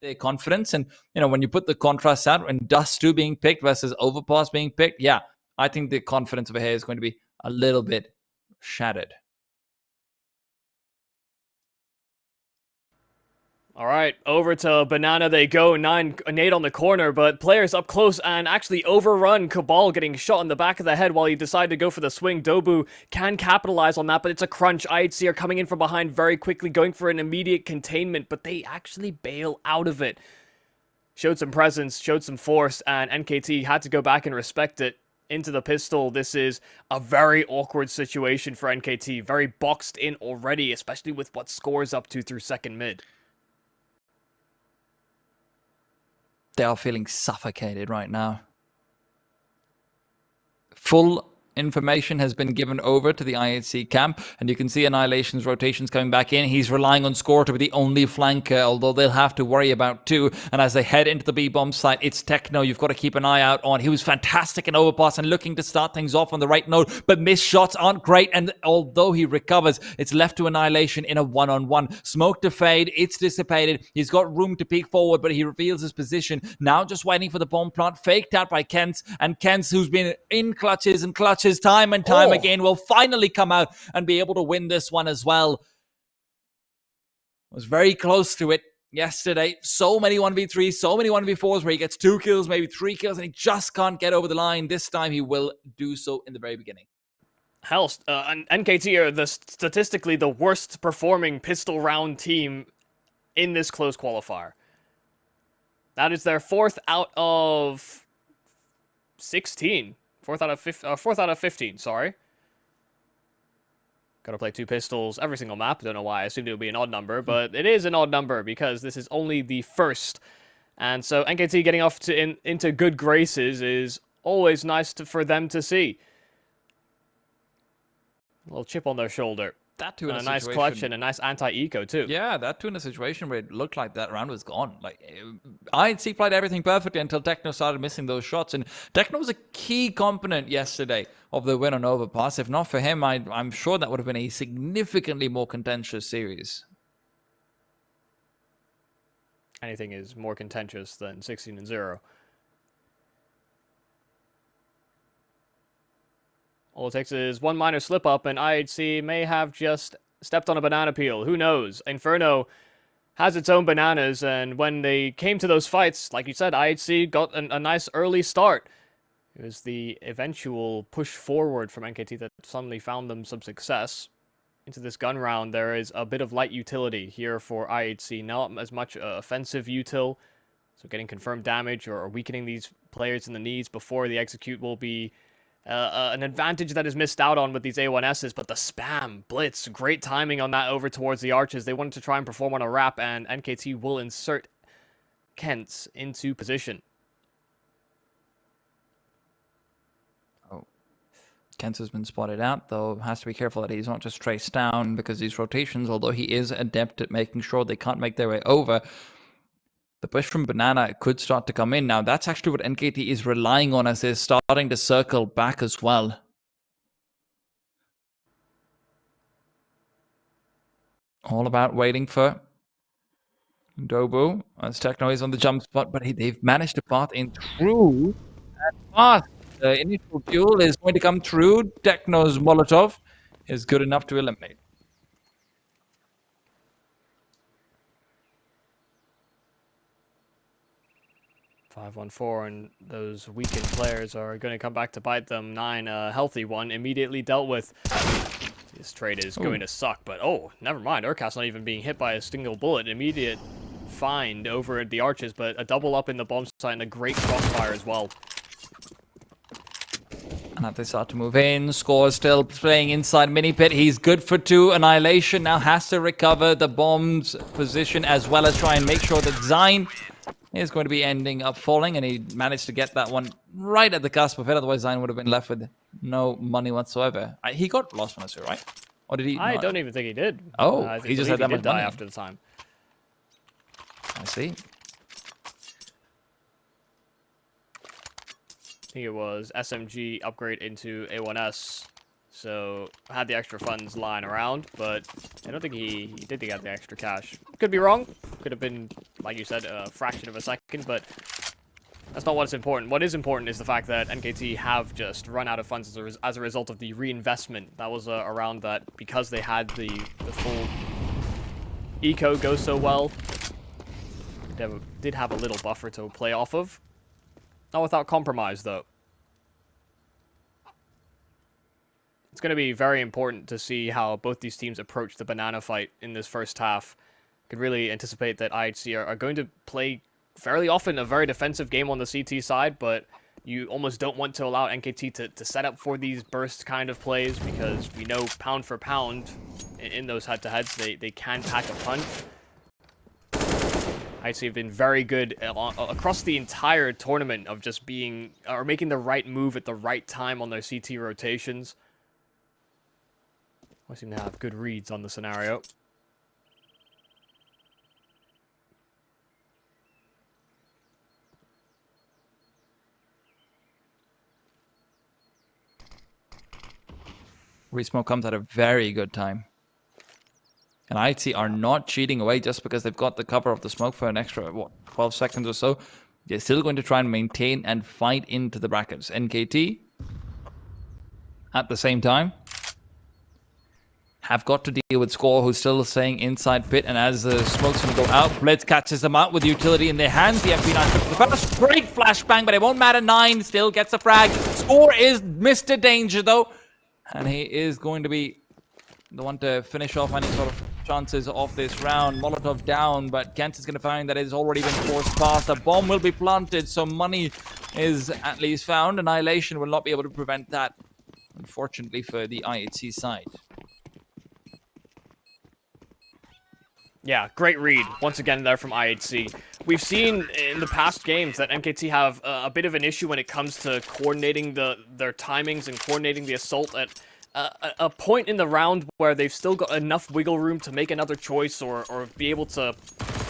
their confidence. And, when you put the contrast out and Dust 2 being picked versus Overpass being picked, yeah, I think the confidence over here is going to be a little bit shattered. All right, over to Banana they go. Nade on the corner, but players up close and actually overrun. Cabal getting shot in the back of the head while he decided to go for the swing. Dobu can capitalize on that, but it's a crunch. IHC are coming in from behind very quickly, going for an immediate containment, but they actually bail out of it. Showed some presence, showed some force, and NKT had to go back and respect it. Into the pistol, this is a very awkward situation for NKT. Very boxed in already, especially with what Score's up to through second mid. They are feeling suffocated right now. Full information has been given over to the IHC camp, and you can see Annihilation's rotations coming back in. He's relying on Score to be the only flanker, although they'll have to worry about two. And as they head into the B-bomb site, it's Techno you've got to keep an eye out on. He was fantastic in Overpass and looking to start things off on the right note, but missed shots aren't great, and although he recovers, it's left to Annihilation in a one-on-one. Smoke to fade, it's dissipated. He's got room to peek forward, but he reveals his position. Now just waiting for the bomb plant, faked out by Kent, and Kent, who's been in clutches and clutches time and time again, will finally come out and be able to win this one as well. Was very close to it yesterday. So many 1v3s, so many 1v4s where he gets 2 kills, maybe 3 kills, and he just can't get over the line. This time he will do so in the very beginning. Hell, NKT are statistically the worst performing pistol round team in this close qualifier. That is their 4th out of 16. 4th out of 15, sorry. Gotta play 2 pistols every single map. Don't know why I assumed it would be an odd number, but it is an odd number because this is only the first. And so NKT getting off into good graces is always nice for them to see. A little chip on their shoulder. That too in a nice clutch and a nice anti-eco too. Yeah, that too in a situation where it looked like that round was gone. Like, IHC played everything perfectly until Techno started missing those shots, and Techno was a key component yesterday of the win on Overpass. If not for him, I'm sure that would have been a significantly more contentious series. Anything is more contentious than 16-0. All it takes is one minor slip-up, and IHC may have just stepped on a banana peel. Who knows? Inferno has its own bananas, and when they came to those fights, like you said, IHC got a nice early start. It was the eventual push forward from NKT that suddenly found them some success. Into this gun round, there is a bit of light utility here for IHC. Not as much offensive util, so getting confirmed damage or weakening these players in the knees before the execute will be an advantage that is missed out on with these A1Ss, but the spam, blitz, great timing on that over towards the arches. They wanted to try and perform on a wrap, and NKT will insert Kent into position. Oh, Kent has been spotted out, though has to be careful that he's not just traced down, because these rotations, although he is adept at making sure they can't make their way over, the push from Banana could start to come in. Now, that's actually what NKT is relying on as they're starting to circle back as well. All about waiting for Dobu, as Techno is on the jump spot, but they've managed to path in through and fast. The initial duel is going to come through. Techno's Molotov is good enough to eliminate. 5-1-4, and those weakened players are going to come back to bite them. 9, a healthy one, immediately dealt with. This trade is going to suck, but oh, never mind. Urkat's not even being hit by a single bullet. Immediate find over at the arches, but a double up in the bomb site and a great crossfire as well. And as they start to move in, Score still playing inside mini pit. He's good for 2. Annihilation now has to recover the bomb's position as well as try and make sure that Zine is going to be ending up falling, and he managed to get that one right at the cusp of it. Otherwise, Zine would have been left with no money whatsoever. He got lost one, right? Or did he? I don't even think he did. Oh, I he just had that much die money after the time. I see. I think it was SMG upgrade into A1S, so had the extra funds lying around, but I don't think he did get the extra cash. Could be wrong. Could have been like you said, a fraction of a second, but that's not what's important. What is important is the fact that NKT have just run out of funds as a result of the reinvestment that was around that, because they had the full eco go so well. They did have a little buffer to play off of. Not without compromise, though. It's going to be very important to see how both these teams approach the banana fight in this first half. Could really anticipate that IHC are going to play fairly often a very defensive game on the CT side, but you almost don't want to allow NKT to set up for these burst kind of plays, because we know pound for pound in those head-to-heads, they can pack a punch. IHC have been very good across the entire tournament of just being, or making the right move at the right time on their CT rotations. I seem to have good reads on the scenario. Resmoke comes at a very good time. And IHC are not cheating away just because they've got the cover of the smoke for an extra, what, 12 seconds or so. They're still going to try and maintain and fight into the brackets. NKT, at the same time, have got to deal with Score, who's still staying inside pit, and as the smoke's going to go out, Blitz catches them out with utility in their hands. The MP9 took the first. Great flashbang, but it won't matter. 9 still gets a frag. Score is Mr. Danger, though, and he is going to be the one to finish off any sort of chances of this round. Molotov down, but Kent is going to find that it has already been forced past. A bomb will be planted, so money is at least found. Annihilation will not be able to prevent that, unfortunately, for the IHC side. Yeah, great read once again there from IHC. We've seen in the past games that NKT have a bit of an issue when it comes to coordinating their timings and coordinating the assault at a point in the round where they've still got enough wiggle room to make another choice or be able to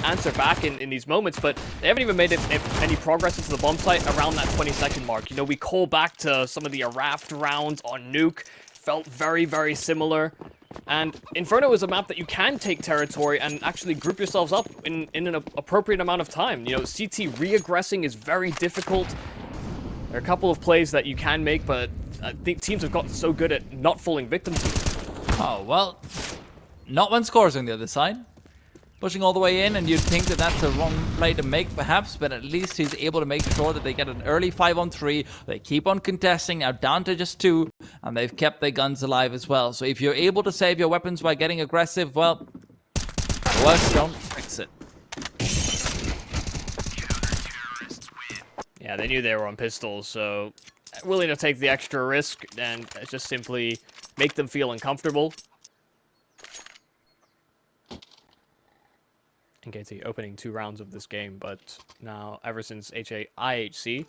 answer back in these moments, but they haven't even made any progress into the bomb site around that 20-second mark. You know, we call back to some of the Raft rounds on Nuke, felt very, very similar. And Inferno is a map that you can take territory and actually group yourselves up in an appropriate amount of time. You know, CT re-aggressing is very difficult. There are a couple of plays that you can make, but I think teams have gotten so good at not falling victim to it. Oh, well, not when Score's on the other side. Pushing all the way in, and you'd think that that's a wrong play to make, perhaps, but at least he's able to make sure that they get an early 5-on-3. They keep on contesting, now down to just 2, and they've kept their guns alive as well. So if you're able to save your weapons by getting aggressive, well, worse, don't fix it. Yeah, they knew they were on pistols, so willing to take the extra risk and just simply make them feel uncomfortable. NKT opening 2 rounds of this game, but now ever since IHC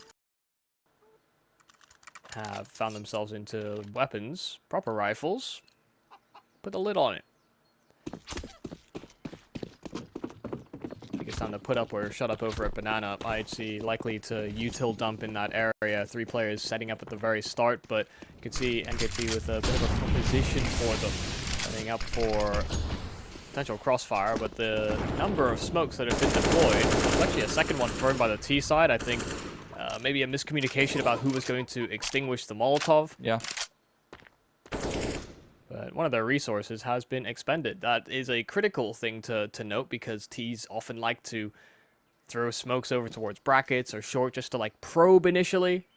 have found themselves into weapons, proper rifles, put the lid on it. I think it's time to put up or shut up over at Banana. IHC likely to util dump in that area. 3 players setting up at the very start, but you can see NKT with a bit of a proposition for them, setting up for potential crossfire, but the number of smokes that have been deployed, there's actually a second one burned by the T side. I think maybe a miscommunication about who was going to extinguish the Molotov. Yeah. But one of their resources has been expended. That is a critical thing to note, because Ts often like to throw smokes over towards brackets or short just to like probe initially.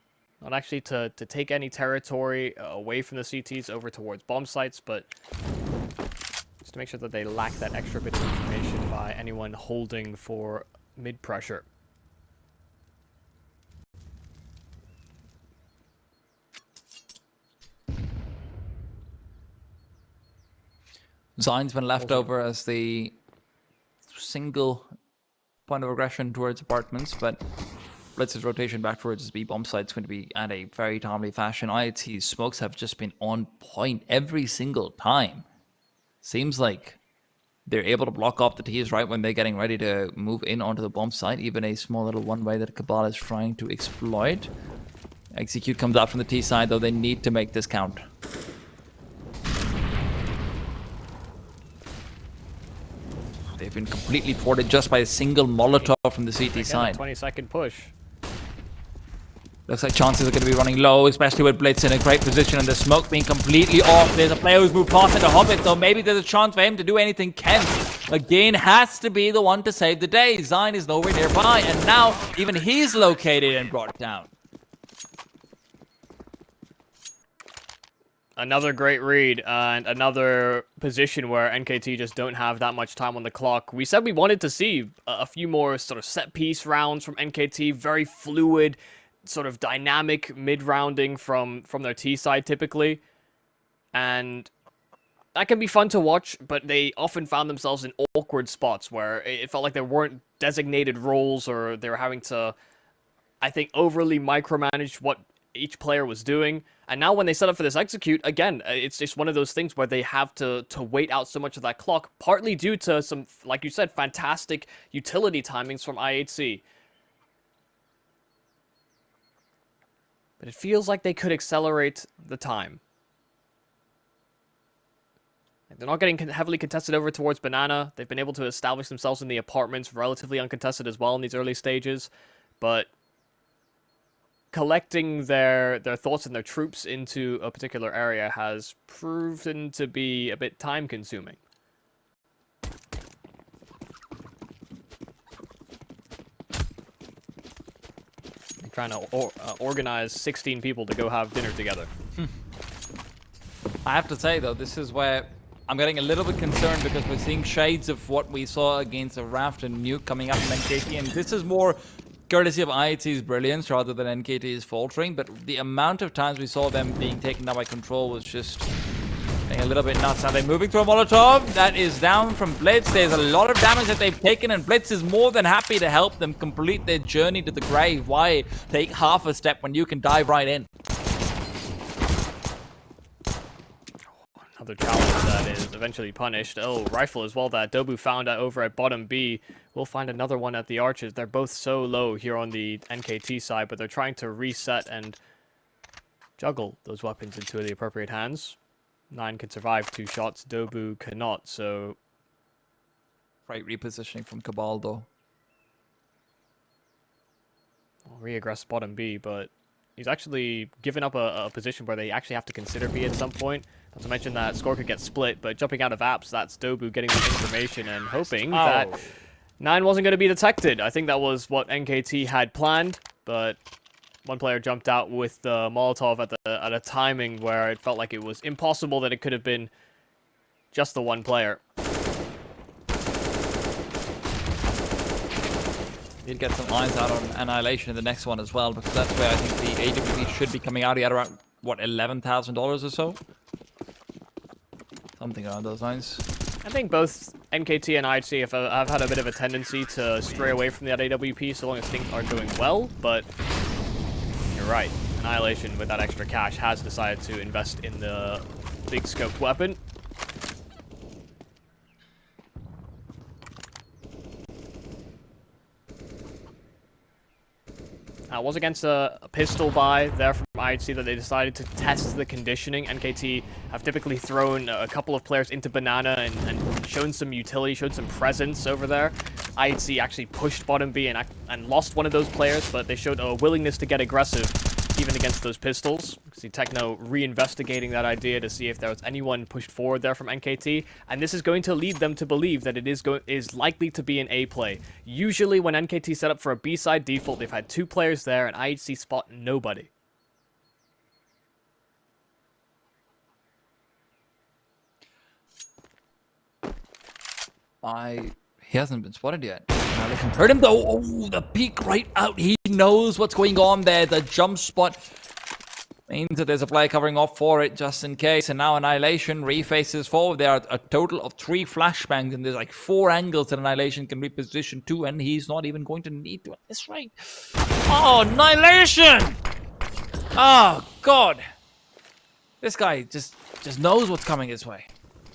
Not actually to take any territory away from the CTs over towards bomb sites, but to make sure that they lack that extra bit of information by anyone holding for mid-pressure. Zion's been left over as the single point of aggression towards apartments, but Blitz's rotation back towards his B bomb site is going to be at a very timely fashion. IHC's smokes have just been on point every single time. Seems like they're able to block off the T's right when they're getting ready to move in onto the bomb site. Even a small little one-way that Cabal is trying to exploit. Execute comes out from the T side, though they need to make this count. They They've been completely thwarted just by a single Molotov from the CT side. 20-second push. Looks like chances are going to be running low, especially with Blitz in a great position and the smoke being completely off. There's a player who's moved past into Hobbit, though. Maybe there's a chance for him to do anything. Kent, again, has to be the one to save the day. Zine is nowhere nearby, and now even he's located and brought down. Another great read, and another position where NKT just don't have that much time on the clock. We said we wanted to see a few more sort of set-piece rounds from NKT, very fluid, sort of dynamic mid-rounding from their T side typically. And that can be fun to watch, but they often found themselves in awkward spots where it felt like there weren't designated roles, or they were having to, I think, overly micromanage what each player was doing. And now when they set up for this execute, again, it's just one of those things where they have to wait out so much of that clock, partly due to some, like you said, fantastic utility timings from IHC. But it feels like they could accelerate the time. They're not getting heavily contested over towards Banana. They've been able to establish themselves in the apartments relatively uncontested as well in these early stages. But collecting their thoughts and their troops into a particular area has proven to be a bit time-consuming. Trying to organize 16 people to go have dinner together. I have to say, though, this is where I'm getting a little bit concerned, because we're seeing shades of what we saw against a Raft and Nuke coming up from NKT, and this is more courtesy of IHC's brilliance rather than NKT's faltering, but the amount of times we saw them being taken down by Control was just a little bit nuts. Now they're moving through a Molotov. That is down from Blitz. There's a lot of damage that they've taken, and Blitz is more than happy to help them complete their journey to the grave. Why take half a step when you can dive right in? Another challenge that is eventually punished. Oh, rifle as well that Dobu found out over at bottom B. We'll find another one at the arches. They're both so low here on the NKT side, but they're trying to reset and juggle those weapons into the appropriate hands. 9 can survive 2 shots. Dobu cannot, so... Great repositioning from Cabal, though. Well, re-aggress bottom B, but he's actually given up a position where they actually have to consider B at some point. Not to mention that score could get split, but jumping out of apps, that's Dobu getting the information and hoping that 9 wasn't going to be detected. I think that was what NKT had planned, but one player jumped out with the Molotov at a timing where it felt like it was impossible that it could have been just the one player. He'll get some lines out on Annihilation in the next one as well, because that's where I think the AWP should be coming out. He had around, what, $11,000 or so? Something around those lines. I think both NKT and IHC have had a bit of a tendency to stray away from that AWP so long as things are going well, but you're right. Annihilation, with that extra cash, has decided to invest in the big scope weapon. It was against a pistol buy there from IHC that they decided to test the conditioning. NKT have typically thrown a couple of players into Banana and shown some utility, showed some presence over there. IHC actually pushed bottom B and lost one of those players, but they showed a willingness to get aggressive even against those pistols. You see Techno reinvestigating that idea to see if there was anyone pushed forward there from NKT, and this is going to lead them to believe that it is likely to be an A play. Usually when NKT set up for a B side default, they've had 2 players there, and IHC spot nobody. He hasn't been spotted yet. Now they can hurt him though. Oh, the peek right out. He knows what's going on there. The jump spot means that there's a player covering off for it just in case. And now Annihilation refaces forward. There are a total of 3 flashbangs, and there's like 4 angles that Annihilation can reposition to, and he's not even going to need to. That's right. Oh, Annihilation! Oh, God. This guy just knows what's coming his way.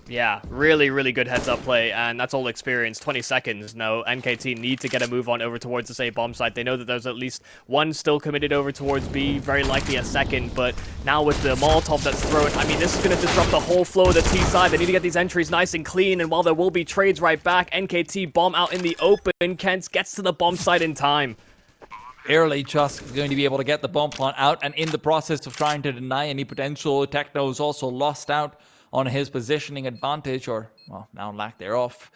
Yeah, really, really good heads-up play, and that's all experience. 20 seconds. No, NKT need to get a move on over towards the A bomb site. They know that there's at least one still committed over towards B, very likely a second, but now with the Molotov that's thrown, I mean, this is going to disrupt the whole flow of the T side. They need to get these entries nice and clean, and while there will be trades right back, NKT bomb out in the open. Kent gets to the bomb site in time. Barely just going to be able to get the bomb plant out, and in the process of trying to deny any potential, Techno's also lost out on his positioning advantage, or, well, now lack thereof.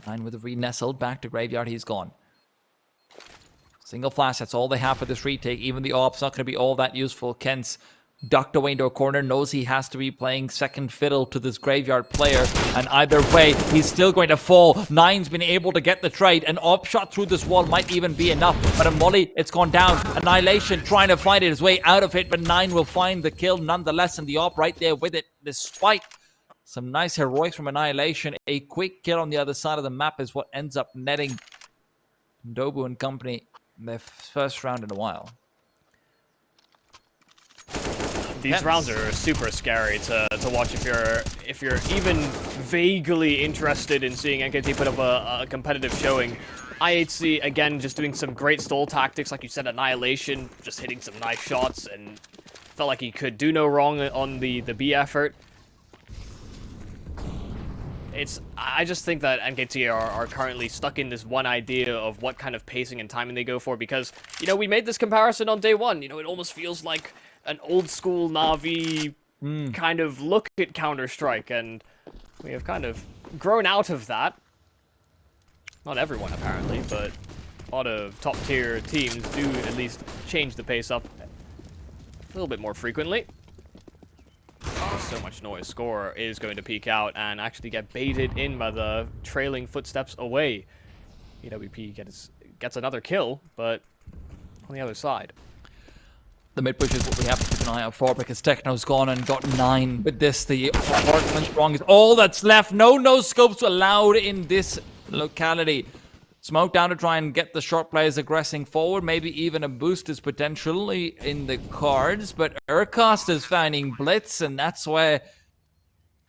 Nine with a re-nestled back to Graveyard, he's gone. Single flash, that's all they have for this retake. Even the AWP's not going to be all that useful. Kent's ducked away into a corner, knows he has to be playing second fiddle to this Graveyard player, and either way, he's still going to fall. Nine's been able to get the trade. An AWP shot through this wall might even be enough, but a molly, it's gone down. Annihilation trying to find his way out of it, but Nine will find the kill nonetheless, and the AWP right there with it, despite some nice heroics from Annihilation. A quick kill on the other side of the map is what ends up netting Dobu and company their first round in a while. These rounds are super scary to watch if you're even vaguely interested in seeing NKT put up a competitive showing. IHC, again, just doing some great stall tactics, like you said, Annihilation, just hitting some nice shots, and felt like he could do no wrong on the B effort. I just think that NKT are currently stuck in this one idea of what kind of pacing and timing they go for, because, you know, we made this comparison on day one. You know, it almost feels like an old school Na'Vi kind of look at Counter-Strike, and we have kind of grown out of that. Not everyone, apparently, but a lot of top-tier teams do at least change the pace up a little bit more frequently. So much noise. Score is going to peek out and actually get baited in by the trailing footsteps away. EWP gets another kill, but on the other side. The mid push is what we have to keep an eye out for, because Techno's gone and got 9. With this, the apartment strong is all that's left. No scopes allowed in this locality. Smoke down to try and get the short players aggressing forward. Maybe even a boost is potentially in the cards. But Urkast is finding Blitz, and that's where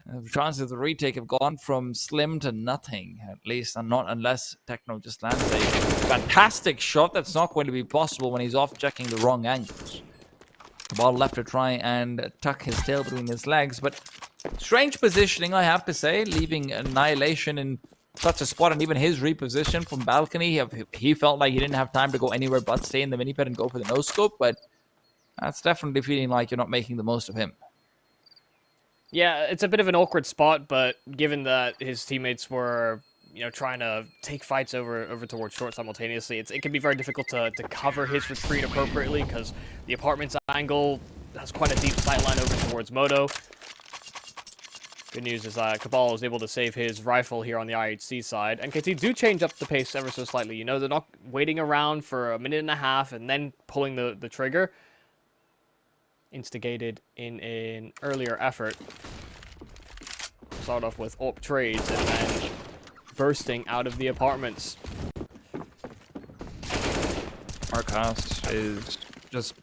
the chances of the retake have gone from slim to nothing. At least, and not unless Techno just lands a fantastic shot. That's not going to be possible when he's off checking the wrong angles. The ball left to try and tuck his tail between his legs. But strange positioning, I have to say, leaving Annihilation in such a spot, and even his reposition from balcony, he felt like he didn't have time to go anywhere but stay in the mini pit and go for the no scope, but that's definitely feeling like you're not making the most of him. Yeah, it's a bit of an awkward spot, but given that his teammates were, you know, trying to take fights over towards short simultaneously, it can be very difficult to cover his retreat appropriately, because the apartment's angle has quite a deep sight line over towards Moto. Good news is Cabal was able to save his rifle here on the IHC side. NKT do change up the pace ever so slightly. You know, they're not waiting around for a minute and a half and then pulling the trigger. Instigated in an earlier effort. Start off with AWP trades and then bursting out of the apartments. Arcast is just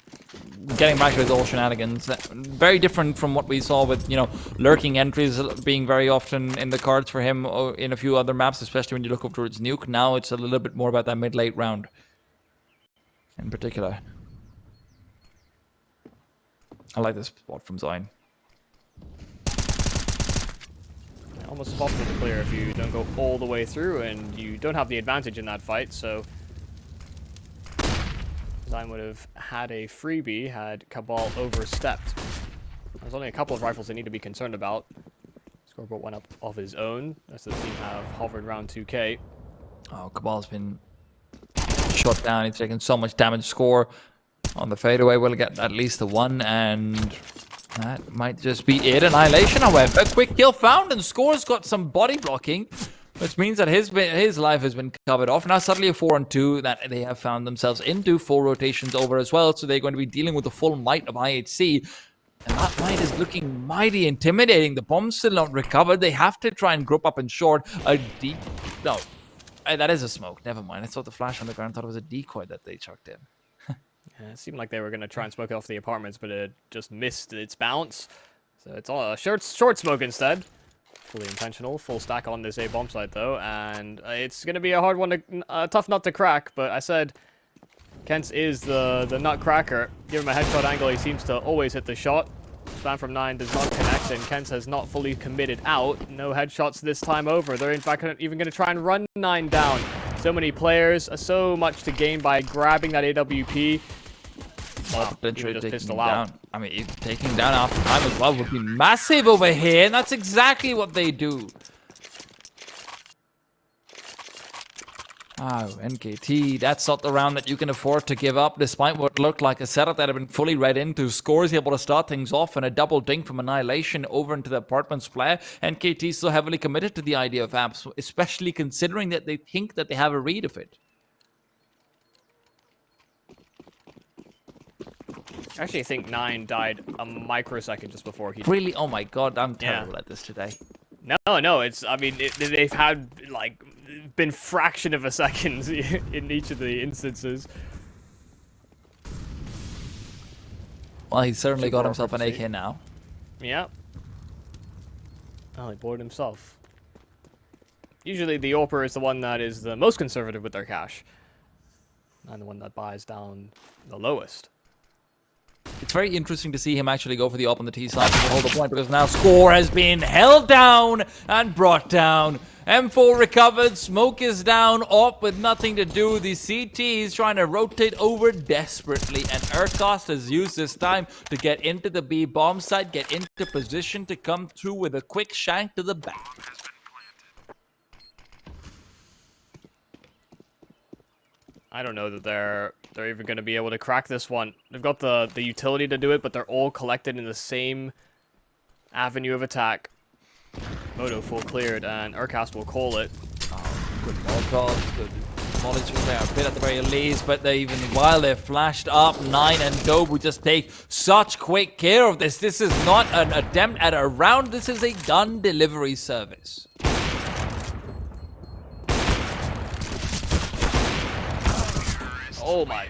getting back to his old shenanigans. Very different from what we saw with, you know, lurking entries being very often in the cards for him in a few other maps, especially when you look up towards Nuke. Now it's a little bit more about that mid-late round in particular. I like this spot from Zion. Almost impossible to clear if you don't go all the way through, and you don't have the advantage in that fight, so Zion would have had a freebie had Cabal overstepped. There's only a couple of rifles they need to be concerned about. Scoreboard went up of his own. That's the team have hovered around 2K. Oh, Cabal's been shot down. He's taken so much damage. Score on the fadeaway will get at least the 1, and that might just be it. Annihilation, however, a quick kill found, and Score's got some body blocking, which means that his life has been covered off. Now suddenly a 4-on-2 that they have found themselves into 4 rotations over as well, so they're going to be dealing with the full might of IHC. And that might is looking mighty intimidating. The bomb's still not recovered. They have to try and group up in short. A deep... No, that is a smoke. Never mind. I saw the flash on the ground. Thought it was a decoy that they chucked in. Yeah, it seemed like they were going to try and smoke it off the apartments, but it just missed its bounce. So it's all a short smoke instead. Fully intentional. Full stack on this A bomb site though, and it's gonna be a hard one to, tough nut to crack. But I said, Kents is the nutcracker. Give him a headshot angle, he seems to always hit the shot. Spam from 9 does not connect, and Kents has not fully committed out. No headshots this time over. They're in fact even going to try and run 9 down. So many players, so much to gain by grabbing that AWP. Wow, Potentially just taking pistol him out. down. I mean, taking down after time as well would be massive over here, and that's exactly what they do. Oh, NKT, that's not the round that you can afford to give up, despite what looked like a setup that had been fully read into. Scores able to start things off, and a double dink from Annihilation over into the apartments player. NKT still heavily committed to the idea of apps, especially considering that they think that they have a read of it. I actually think 9 died a microsecond just before he... Really? Oh my god, I'm terrible at this today. No, it's... I mean, they've had, like, been fraction of a second in each of the instances. Well, he's certainly got himself an AK now. Yeah. Oh, he boarded himself. Usually the AWPer is the one that is the most conservative with their cash. And the one that buys down the lowest. It's very interesting to see him actually go for the up on the T side to hold the point, because now score has been held down and brought down. M4 recovered, smoke is down, op with nothing to do. The CT is trying to rotate over desperately, and Urkost has used this time to get into the B bomb site, get into position to come through with a quick shank to the back. I don't know that they're even going to be able to crack this one. They've got the utility to do it, but they're all collected in the same avenue of attack. Moto full cleared, and Urkost will call it. Oh, good Molotov, good knowledge from there, a bit at the very least, but they, even while they're flashed up, 9 and Dobe will just take such quick care of this. This is not an attempt at a round, this is a gun delivery service. Oh my.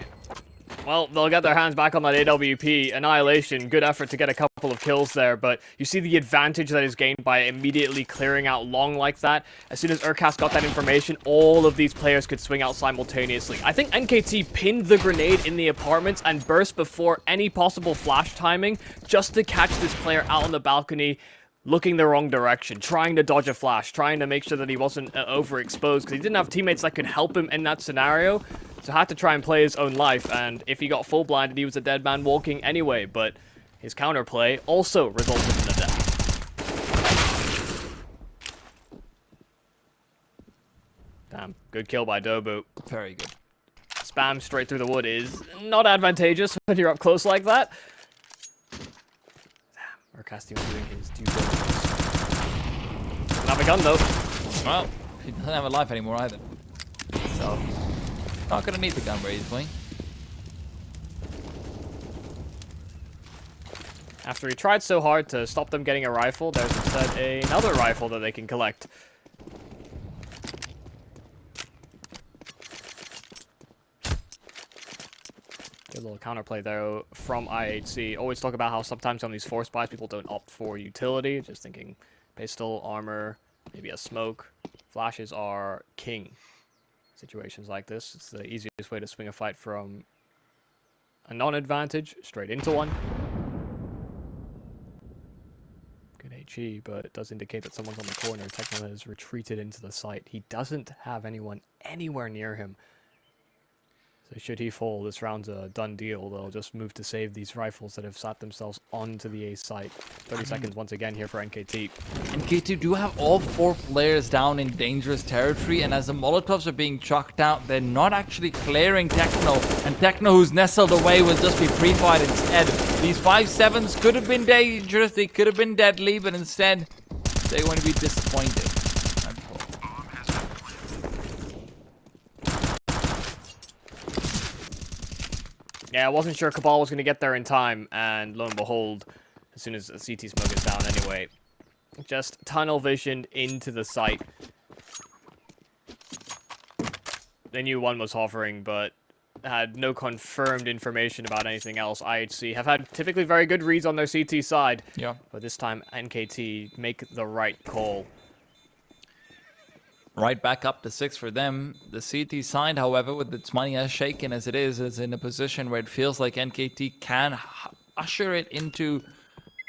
Well, they'll get their hands back on that AWP. Annihilation, good effort to get a couple of kills there, but you see the advantage that is gained by immediately clearing out long like that. As soon as Urkost got that information, all of these players could swing out simultaneously. I think NKT pinned the grenade in the apartments and burst before any possible flash timing just to catch this player out on the balcony looking the wrong direction, trying to dodge a flash, trying to make sure that he wasn't overexposed, because he didn't have teammates that could help him in that scenario, so had to try and play his own life, and if he got full blinded, he was a dead man walking anyway, but his counterplay also resulted in a death. Damn, good kill by Dobu. Very good. Spam straight through the wood is not advantageous when you're up close like that. Urkost was doing his due diligence. Doesn't have a gun though. Well, he doesn't have a life anymore either. So, not gonna need the gun very easily. After he tried so hard to stop them getting a rifle, there's instead another rifle that they can collect. Good little counterplay though from IHC. Always talk about how sometimes on these force buys people don't opt for utility. Just thinking pistol, armor, maybe a smoke. Flashes are king. Situations like this, it's the easiest way to swing a fight from a non-advantage straight into one. Good HE, but it does indicate that someone's on the corner. Techno has retreated into the site. He doesn't have anyone anywhere near him. So should he fall, this round's a done deal. They'll just move to save these rifles that have sat themselves onto the A site. 30 seconds once again here for NKT. NKT do have all 4 players down in dangerous territory, and as the Molotovs are being chucked out, they're not actually clearing Techno, and Techno, who's nestled away, will just be pre-fired instead. These 5.7s could have been dangerous, they could have been deadly, but instead, they're going to be disappointed. Yeah, I wasn't sure Cabal was going to get there in time, and lo and behold, as soon as the CT smoke is down anyway, just tunnel visioned into the site. They knew one was hovering, but had no confirmed information about anything else. IHC have had typically very good reads on their CT side. Yeah. But this time, NKT make the right call. Right back up to 6 for them. The CT side, however, with its money as shaken as it is in a position where it feels like NKT can usher it into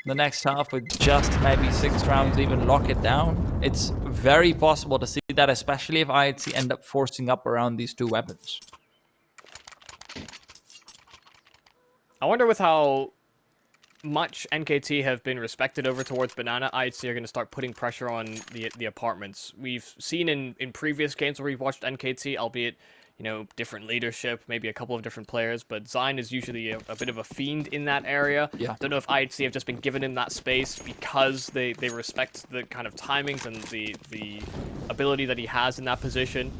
the next half with just maybe 6 rounds, even lock it down. It's very possible to see that, especially if IHC end up forcing up around these 2 weapons. I wonder with how much NKT have been respected over towards Banana, IHC are going to start putting pressure on the apartments. We've seen in previous games where we've watched NKT, albeit, you know, different leadership, maybe a couple of different players, but Zine is usually a bit of a fiend in that area. Yeah. Don't know if IHC have just been given him that space because they respect the kind of timings and the ability that he has in that position.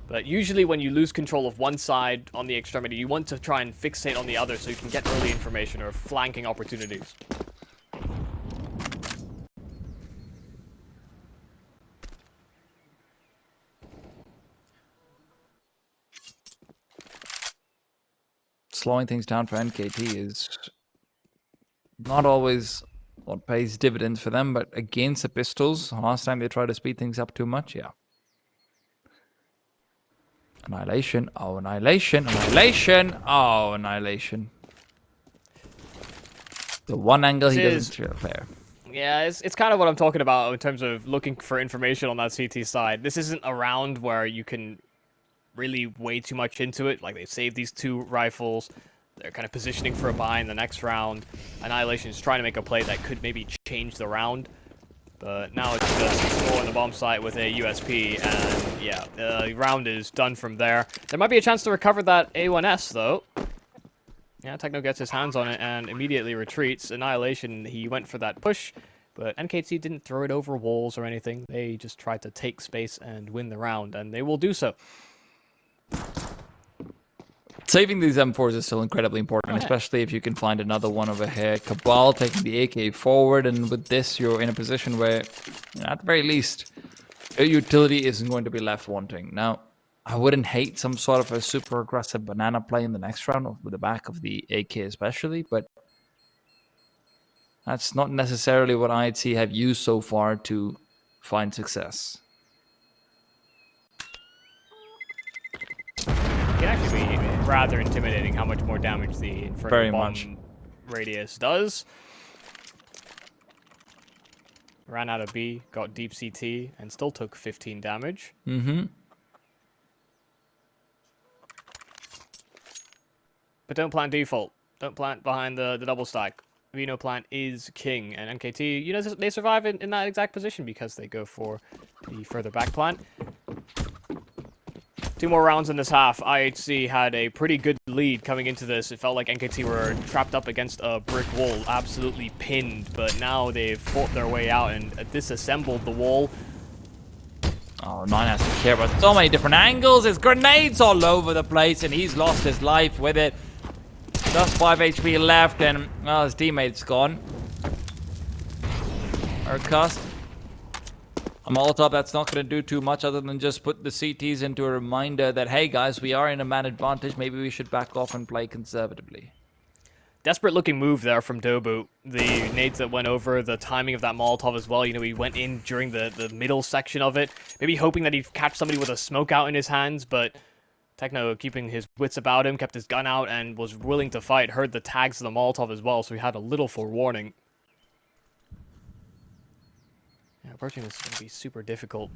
But usually when you lose control of one side on the extremity, you want to try and fixate on the other so you can get early information or flanking opportunities. Slowing things down for NKT is not always what pays dividends for them, but against the pistols, last time they tried to speed things up too much, yeah. Annihilation. Oh, Annihilation. Annihilation. Oh, Annihilation. The one angle he doesn't show there. Yeah, it's kind of what I'm talking about in terms of looking for information on that CT side. This isn't a round where you can really weigh too much into it. Like, they've saved these 2 rifles. They're kind of positioning for a buy in the next round. Annihilation is trying to make a play that could maybe change the round. But now it's just exploring the bomb site with a USP, and yeah, the round is done from there. There might be a chance to recover that A1S, though. Yeah, Techno gets his hands on it and immediately retreats. Annihilation, he went for that push, but NKT didn't throw it over walls or anything. They just tried to take space and win the round, and they will do so. Saving these M4s is still incredibly important, especially if you can find another one over here. Cabal taking the AK forward, and with this, you're in a position where, you know, at the very least, your utility isn't going to be left wanting. Now, I wouldn't hate some sort of a super aggressive banana play in the next round, with the back of the AK especially, but that's not necessarily what IHC have used so far to find success. It can actually be rather intimidating how much more damage the Inferno bomb radius does. Ran out of B, got deep CT, and still took 15 damage. Mm-hmm. But don't plant default. Don't plant behind the double stack. Vino plant is king, and NKT, you know, they survive in that exact position because they go for the further back plant. 2 more rounds in this half. IHC had a pretty good lead coming into this. It felt like NKT were trapped up against a brick wall, absolutely pinned, but now they've fought their way out and disassembled the wall. Oh, Nine has to care about so many different angles. There's grenades all over the place, and he's lost his life with it. Just 5 HP left, and, well, his teammate's gone. Urkust. A Molotov that's not going to do too much other than just put the CTs into a reminder that, hey guys, we are in a man advantage. Maybe we should back off and play conservatively. Desperate looking move there from Dobu. The nades that went over, the timing of that Molotov as well. You know, he went in during the middle section of it. Maybe hoping that he'd catch somebody with a smoke out in his hands, but Techno, keeping his wits about him, kept his gun out and was willing to fight. Heard the tags of the Molotov as well, so he had a little forewarning. Yeah, approaching this is going to be super difficult.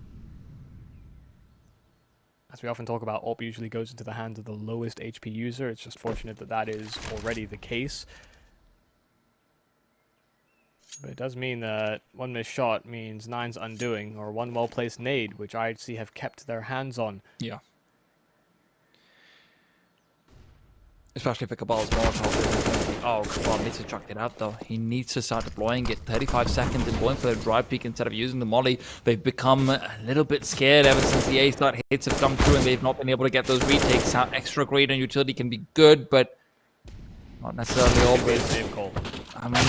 As we often talk about, AWP usually goes into the hands of the lowest HP user. It's just fortunate that that is already the case. But it does mean that one missed shot means Nine's undoing, or one well-placed nade, which IHC have kept their hands on. Yeah. Especially if a Cabal's Molotov. Oh, Cabal needs to chuck it out, though. He needs to start deploying it. 35 seconds and going for the drive peak instead of using the molly. They've become a little bit scared ever since the A-start hits have come through, and they've not been able to get those retakes out. Extra grade and utility can be good, but not necessarily always. Safe call. I mean,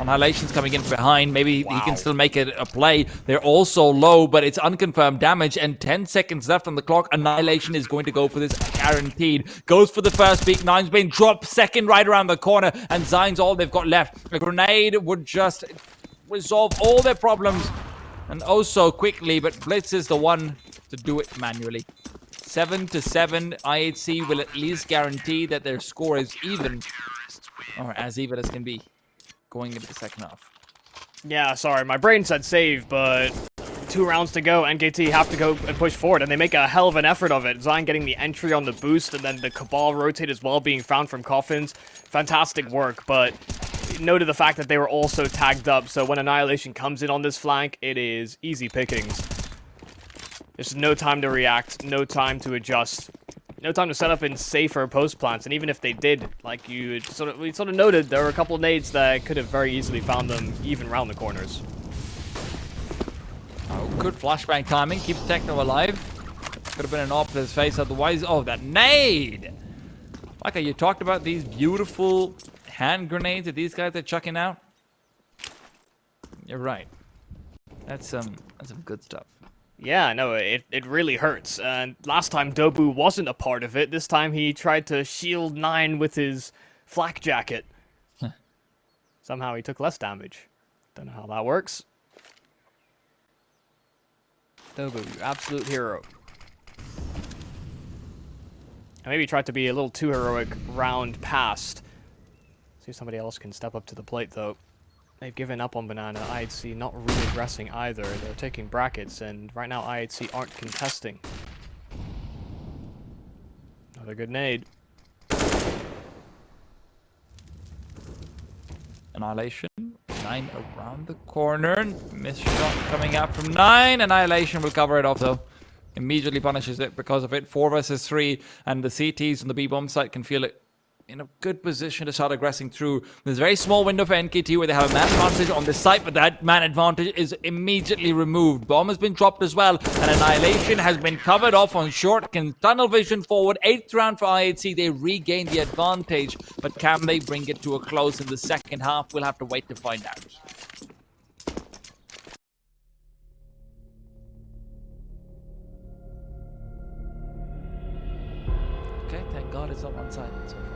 Annihilation's coming in behind. Maybe he can still make it a play. They're also low, but it's unconfirmed damage, and 10 seconds left on the clock. Annihilation is going to go for this guaranteed. Goes for the first peak. Nine's been dropped. Second right around the corner, and Zion's all they've got left. A grenade would just resolve all their problems, and oh so quickly, but Blitz is the one to do it manually. 7-7. IHC will at least guarantee that their score is even, or as even as can be, going into the second half. Yeah, sorry, my brain said save, but 2 rounds to go. NKT have to go and push forward, and they make a hell of an effort of it. Zion getting the entry on the boost, and then the Cabal rotate as well, being found from coffins. Fantastic work, but noted the fact that they were also tagged up, so when Annihilation comes in on this flank, it is easy pickings. There's no time to react, no time to adjust. No time to set up in safer post plants, and even if they did, like we sort of noted, there were a couple of nades that could have very easily found them even around the corners. Oh, good flashbang timing, keeps Techno alive. Could have been an op to his face otherwise. Oh, that nade! Like you talked about these beautiful hand grenades that these guys are chucking out. You're right. That's some good stuff. Yeah, no, it really hurts. And last time Dobu wasn't a part of it. This time he tried to shield 9 with his flak jacket. Somehow he took less damage. Don't know how that works. Dobu, you absolute hero. I maybe tried to be a little too heroic round past. See if somebody else can step up to the plate, though. They've given up on Banana. IHC not really aggressing either. They're taking brackets, and right now IHC aren't contesting. Another good nade. Annihilation. 9 around the corner. Missed shot coming out from 9. Annihilation will cover it off, though. Immediately punishes it because of it. 4 versus 3, and the CTs on the B-bomb site can feel it in a good position to start aggressing through. There's a very small window for NKT where they have a man advantage on this site, but that man advantage is immediately removed. Bomb has been dropped as well, and Annihilation has been covered off on short. Can tunnel vision forward. 8th round for IHC. They regain the advantage, but can they bring it to a close in the second half? We'll have to wait to find out. Okay, thank God it's on one side so far.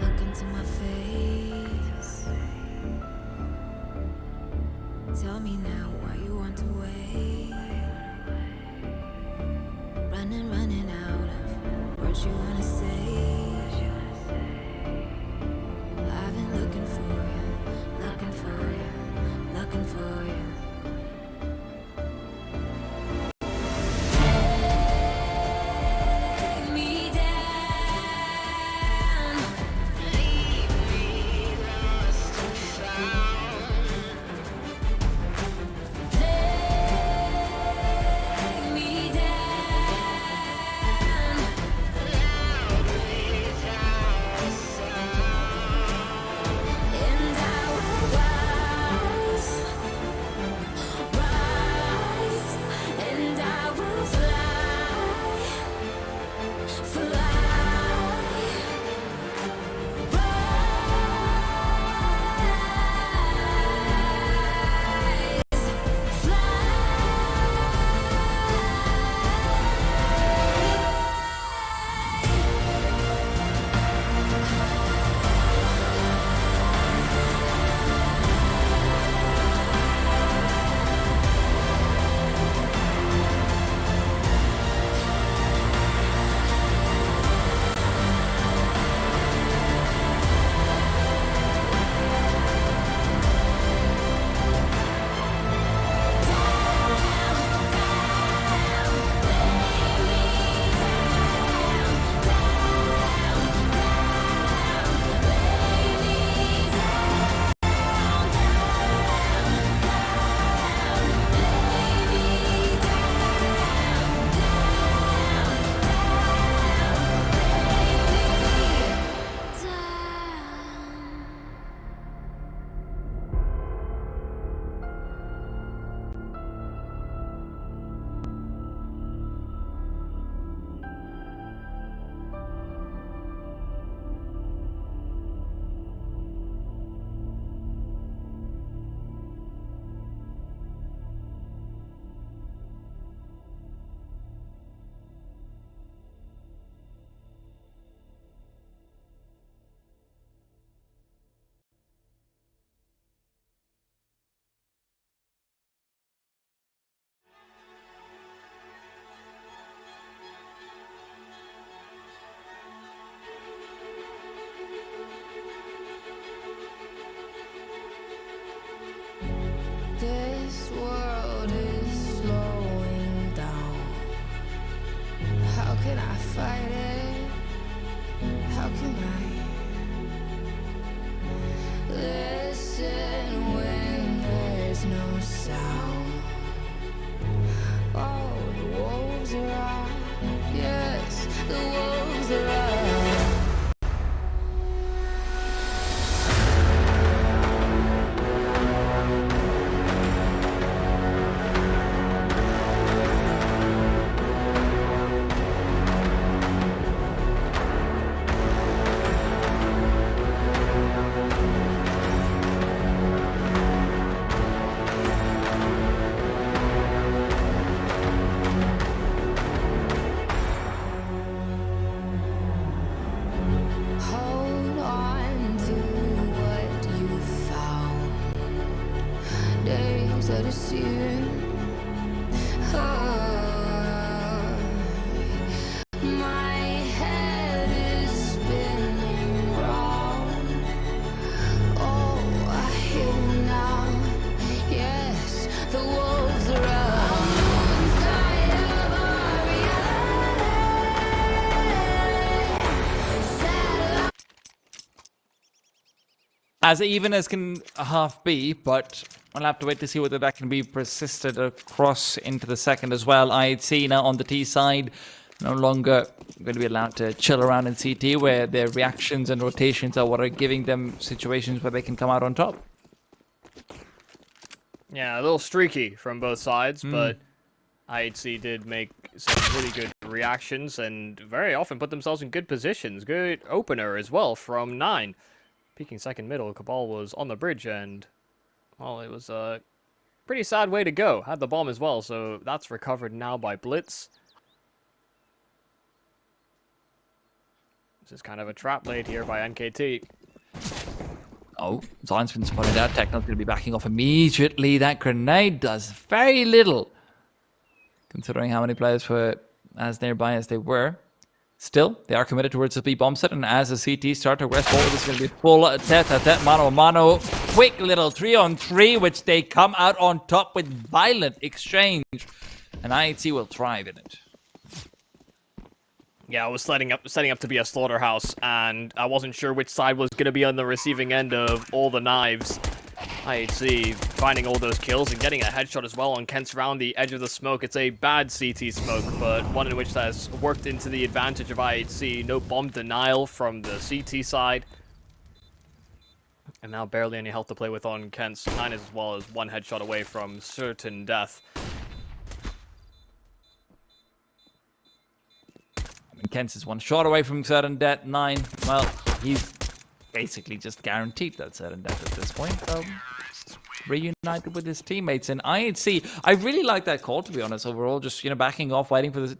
Look into my face. Tell me now why you want to wait. Running out of words you wanna say. I've been looking for you, looking for you, looking for you. can I fight it? How can I listen when there's no sound? Oh, the wolves are out. Yes, the wolves are out. Hold on to what you found. Days are deceiving. My head is spinning round. Oh, I hear you now. Yes, the wolves are out. Inside of our reality. As even as can a half be, but I'll have to wait to see whether that can be persisted across into the second as well. IHC now on the T side, no longer going to be allowed to chill around in CT, where their reactions and rotations are what are giving them situations where they can come out on top. Yeah, a little streaky from both sides, but IHC did make some really good reactions and very often put themselves in good positions. Good opener as well from 9. Peeking second middle, Cabal was on the bridge and, well, it was a pretty sad way to go. Had the bomb as well, so that's recovered now by Blitz. This is kind of a trap laid here by NKT. Oh, Zion's been spotted out. Techno's going to be backing off immediately. That grenade does very little, considering how many players were as nearby as they were. Still, they are committed towards the B bomb set, and as the CT start to rest forward, this is going to be full tete-a-tete, mano-a-mano. Quick little 3-on-3, which they come out on top with violent exchange. And IHC will thrive in it. Yeah, it was setting up to be a slaughterhouse, and I wasn't sure which side was going to be on the receiving end of all the knives. IHC finding all those kills and getting a headshot as well on Kent's around the edge of the smoke. It's a bad CT smoke, but one in which that has worked into the advantage of IHC. No bomb denial from the CT side. And now barely any health to play with on Kent's. 9 as well as one headshot away from certain death. Kent's is one shot away from certain death. 9, well, he's basically just guaranteed that certain death at this point. Reunited with his teammates in IHC. I really like that call, to be honest, overall. Just, backing off, waiting for the...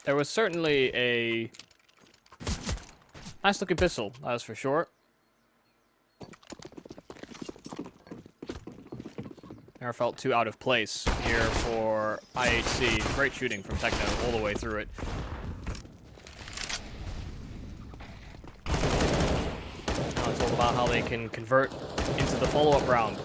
There was certainly a nice looking pistol, that's for sure. Never felt too out of place here for IHC. Great shooting from Techno all the way through it. Now it's all about how they can convert into the follow-up round.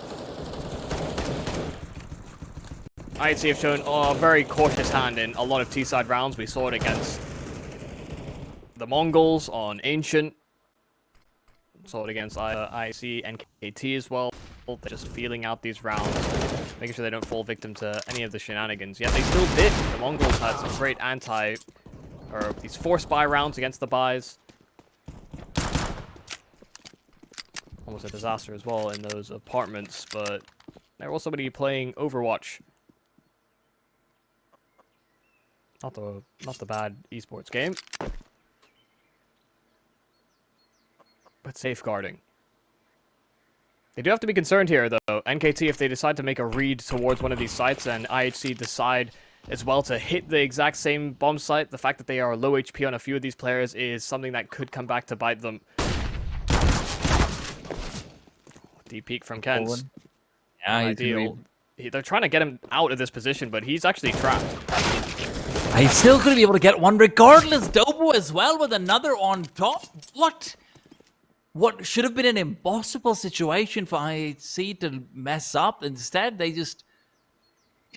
IHC have shown a very cautious hand in a lot of T-side rounds. We saw it against the Mongols on Ancient. Saw it against IHC and NKT as well. They're just feeling out these rounds, making sure they don't fall victim to any of the shenanigans. Yet they still did. The Mongols had some great these forced buy rounds against the buys. Almost a disaster as well in those apartments, but there was somebody playing Overwatch. Not the bad esports game, but safeguarding. They do have to be concerned here, though. NKT, if they decide to make a read towards one of these sites, and IHC decide as well to hit the exact same bomb site, the fact that they are low HP on a few of these players is something that could come back to bite them. Deep peek from Kent. Yeah, ideal. They're trying to get him out of this position, but he's actually trapped. He's still going to be able to get one regardless. Dobo as well with another on top. What should have been an impossible situation for IHC to mess up. Instead, they just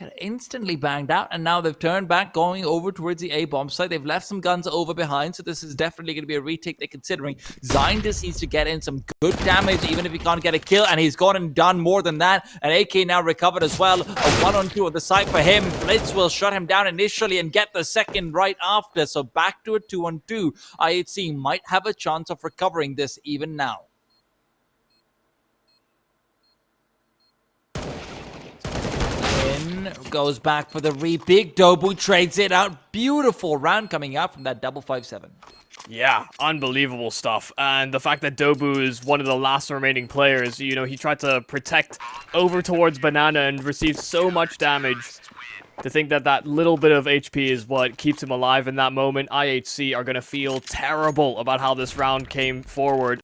got instantly banged out, and now they've turned back, going over towards the A bomb site. They've left some guns over behind, so this is definitely going to be a retake they're considering. Zyne just needs to get in some good damage, even if he can't get a kill, and he's gone and done more than that. And AK now recovered as well. A 1-on-2 on the site for him. Blitz will shut him down initially and get the second right after, so back to a 2-on-2. IHC might have a chance of recovering this even now. Goes back for the re-pick. Dobu trades it out. Beautiful round coming out from that double 5-7. Yeah, unbelievable stuff. And the fact that Dobu is one of the last remaining players, you know, he tried to protect over towards Banana and received so much damage. To think that that little bit of HP is what keeps him alive in that moment. IHC are going to feel terrible about how this round came forward.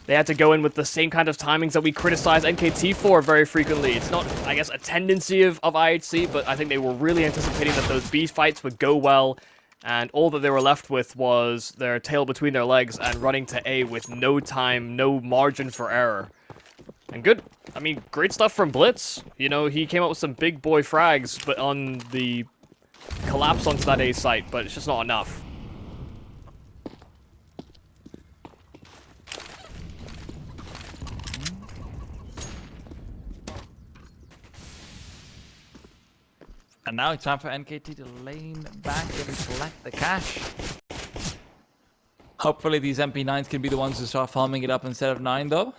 They had to go in with the same kind of timings that we criticize NKT for very frequently. It's not, I guess, a tendency of IHC, but I think they were really anticipating that those B fights would go well, and all that they were left with was their tail between their legs and running to A with no time, no margin for error. And good, I mean, great stuff from Blitz. You know, he came up with some big boy frags, but on the collapse onto that A site, but it's just not enough. And now it's time for NKT to lane back and collect the cash. Hopefully these MP9s can be the ones who start farming it up instead of 9 though.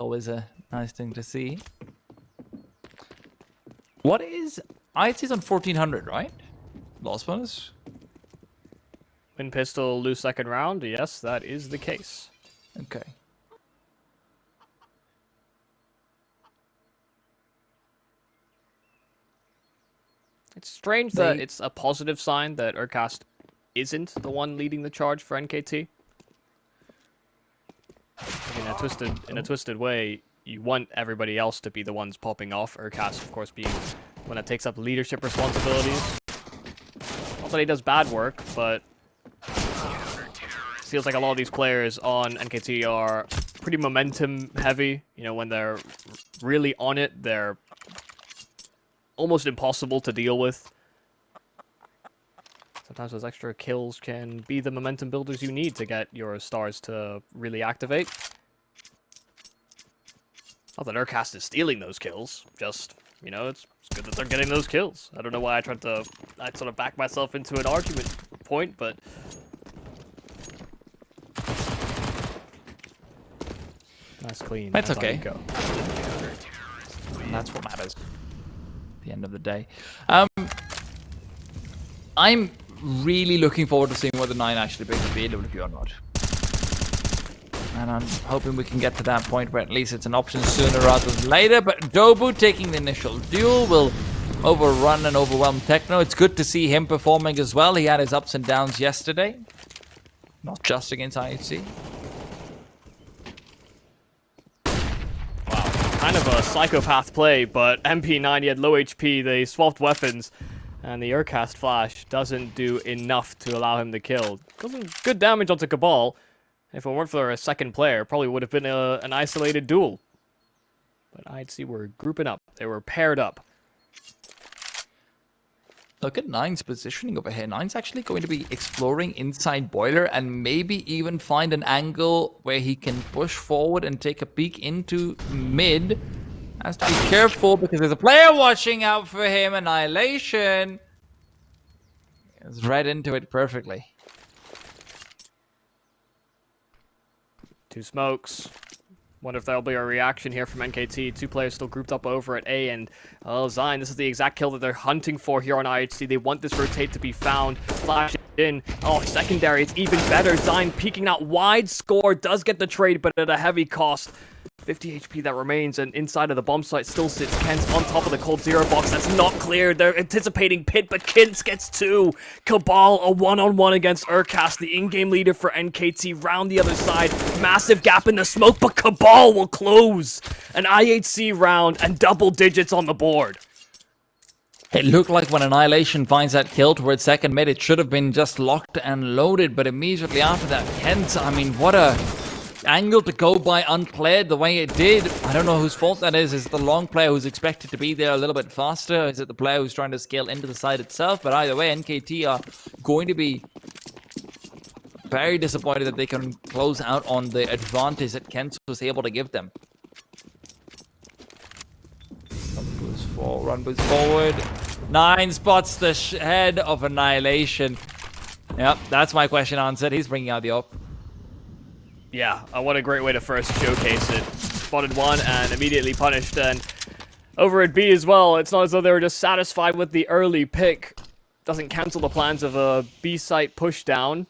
Always a nice thing to see. What is... IHC's on 1400, right? Lost bonus? Win pistol, lose second round. Yes, that is the case. Okay. It's strange that it's a positive sign that Urcast isn't the one leading the charge for NKT. In a twisted way, you want everybody else to be the ones popping off. Urcast, of course, being one that takes up leadership responsibilities. Not that he does bad work, but it feels like a lot of these players on NKT are pretty momentum heavy. You know, when they're really on it, they're almost impossible to deal with. Sometimes those extra kills can be the momentum builders you need to get your stars to really activate. Not that Urcast is stealing those kills, just, you know, it's good that they're getting those kills. I don't know why I sort of back myself into an argument point, but... Nice clean. That's That's okay. Go. And that's what matters. The end of the day. I'm really looking forward to seeing whether 9 actually picks up the AWP or not. And I'm hoping we can get to that point where at least it's an option sooner rather than later. But Dobu taking the initial duel will overrun and overwhelm Techno. It's good to see him performing as well. He had his ups and downs yesterday. Not just against IHC. Kind of a psychopath play, but MP9, he had low HP, they swapped weapons, and the Urcast flash doesn't do enough to allow him to kill. Good damage onto Cabal. If it weren't for a second player, probably would have been an isolated duel. But IHC were grouping up. They were paired up. Look at 9's positioning over here. 9's actually going to be exploring inside Boiler and maybe even find an angle where he can push forward and take a peek into mid. Has to be careful because there's a player watching out for him. Annihilation. He's read into it perfectly. 2 smokes. Wonder if there'll be a reaction here from NKT. 2 players still grouped up over at A, and Zyne, this is the exact kill that they're hunting for here on IHC. They want this rotate to be found. Flash in. Oh, secondary, it's even better. Zyne peeking out wide. Score does get the trade, but at a heavy cost. 50 HP that remains, and inside of the bomb site still sits Kent on top of the cold zero box. That's not cleared. They're anticipating Pit, but Kent gets 2. Cabal, a one-on-one against Urcast, the in-game leader for NKT, round the other side. Massive gap in the smoke, but Cabal will close an IHC round and double digits on the board. It looked like when Annihilation finds that kill towards second mid, it should have been just locked and loaded, but immediately after that, Kent, I mean, what a angle to go by unplayed the way it did. I don't know whose fault that is. Is it the long player who's expected to be there a little bit faster? Is it the player who's trying to scale into the side itself? But either way, NKT are going to be very disappointed that they can close out on the advantage that Kent was able to give them. Run boost forward. 9 spots the head of Annihilation. Yep, that's my question answered. He's bringing out the op. Yeah, what a great way to first showcase it. Spotted one and immediately punished, and over at B as well, it's not as though they were just satisfied with the early pick. Doesn't cancel the plans of a B site push down.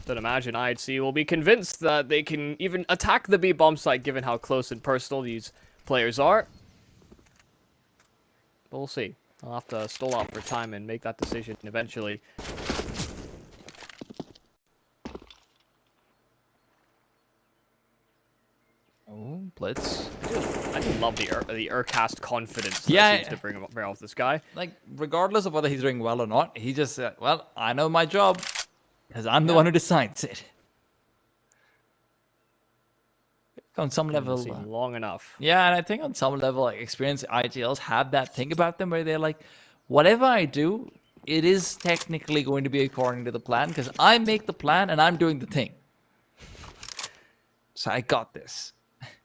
Don't imagine IHC will be convinced that they can even attack the B bomb site given how close and personal these players are. But we'll see. I'll have to stall out for time and make that decision eventually. Oh, Blitz. I just love the Urcast confidence that Yeah, seems to bring off this guy. like, regardless of whether he's doing well or not, he just said, well, I know my job, because I'm the one who decides it. On some level, Long enough. yeah, and I think on some level, like, experienced IGLs have that thing about them where they're like, whatever I do, it is technically going to be according to the plan, because I make the plan and I'm doing the thing. So I got this.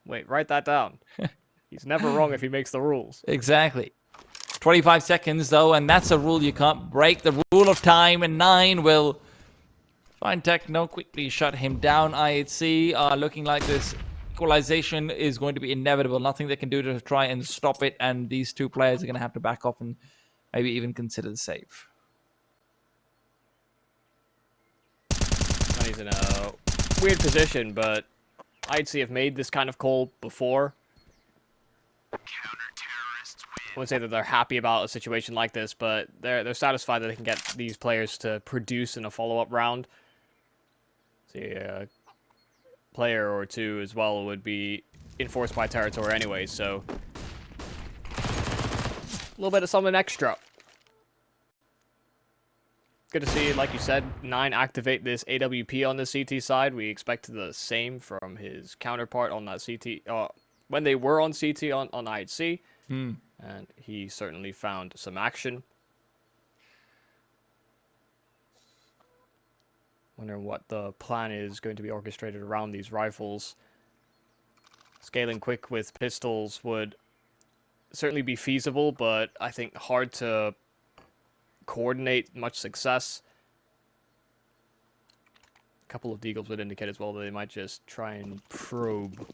Wait, write that down. He's never wrong if he makes the rules. Exactly. 25 seconds, though, and that's a rule you can't break. The rule of time, and 9 will find Techno, quickly shut him down. IHC looking like this equalization is going to be inevitable. Nothing they can do to try and stop it, and these two players are going to have to back off and maybe even consider the save. And he's in a weird position, but IHC have made this kind of call before. I wouldn't say that they're happy about a situation like this, but they're satisfied that they can get these players to produce in a follow-up round. See, a player or two as well would be enforced by territory anyway, so a little bit of something extra. Good to see, like you said, 9 activate this AWP on the CT side. We expect the same from his counterpart on that CT, when they were on CT on IHC. And he certainly found some action. Wondering what the plan is going to be orchestrated around these rifles. Scaling quick with pistols would certainly be feasible, but I think hard to coordinate much success. A couple of deagles would indicate as well that they might just try and probe,